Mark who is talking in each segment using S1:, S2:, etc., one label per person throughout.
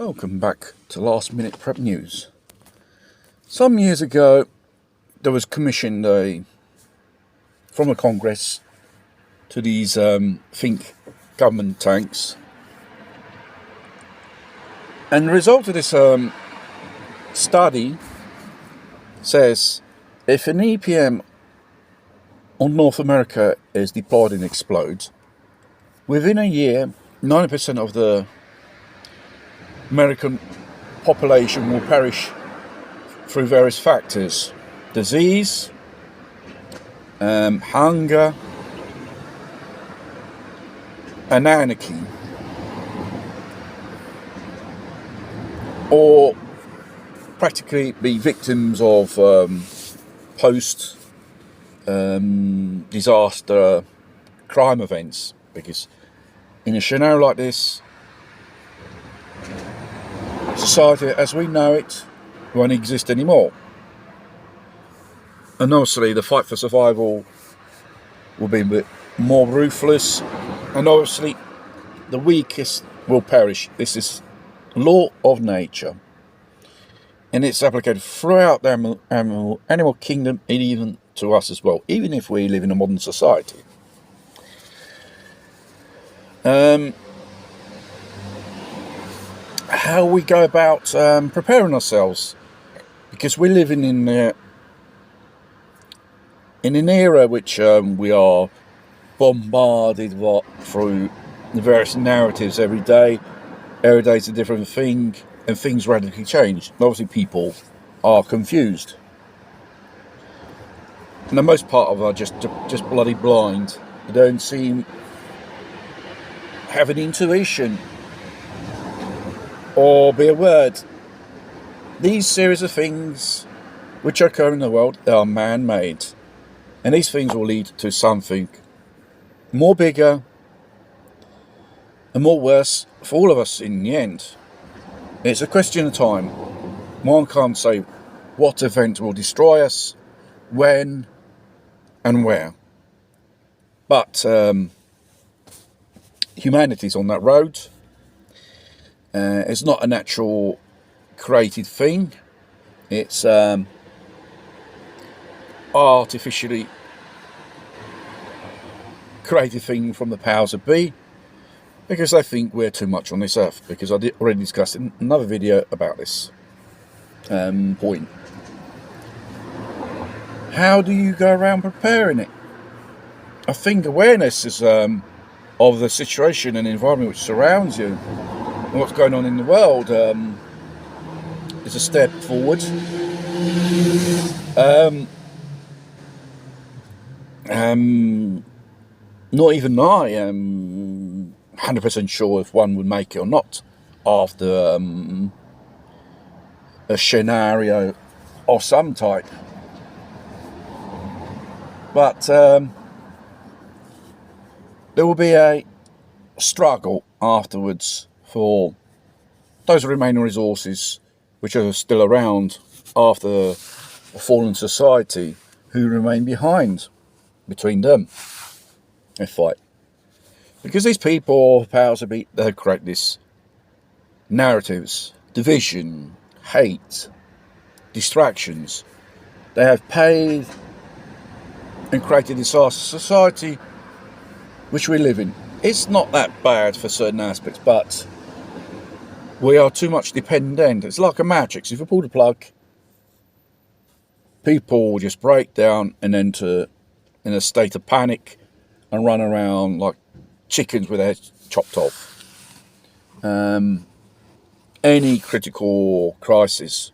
S1: Welcome back to Last Minute Prep News. Some years ago, there was commissioned from the Congress to these think government tanks. And the result of this study says if an EPM on North America is deployed and explodes, within a year, 90% of the American population will perish through various factors: disease, hunger, and anarchy, or practically be victims of post disaster crime events, because in a scenario like this, society as we know it won't exist anymore. And obviously the fight for survival will be a bit more ruthless, and obviously the weakest will perish. This is law of nature, and it's applied throughout the animal kingdom, and even to us as well, even if we live in a modern society. How we go about preparing ourselves, because we're living in an era which we are bombarded through the various narratives every day. Every day is a different thing, and things radically change. And obviously people are confused, and the most part of them are just bloody blind. They don't seem have an intuition or be aware. These series of things which occur in the world are man-made, and these things will lead to something more bigger and more worse for all of us in the end. It's a question of time. One can't say what event will destroy us, when and where, but humanity's on that road. It's not a natural created thing. It's artificially created thing from the powers that be, because they think we're too much on this earth, because I already discussed in another video about this point. How do you go around preparing it? I think awareness is of the situation and environment which surrounds you, and what's going on in the world, is a step forward. Not even I am 100% sure if one would make it or not after a scenario of some type. But there will be a struggle afterwards for those remaining resources which are still around after a fallen society, who remain behind. Between them, they fight, because these people, powers that be, they create this narratives, division, hate, distractions. They have paid and created this society which we live in. It's not that bad for certain aspects, but we are too much dependent. It's like a matrix. If you pull the plug, people will just break down and enter in a state of panic and run around like chickens with their heads chopped off. Any critical crisis,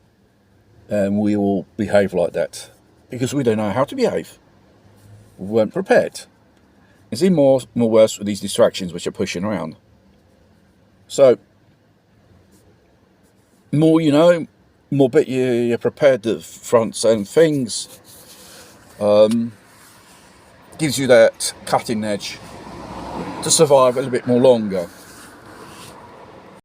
S1: we all behave like that, because we don't know how to behave. We weren't prepared. It's even more worse with these distractions which are pushing around. So, more you know, more bit you're prepared to front certain things. Gives you that cutting edge to survive a little bit more longer.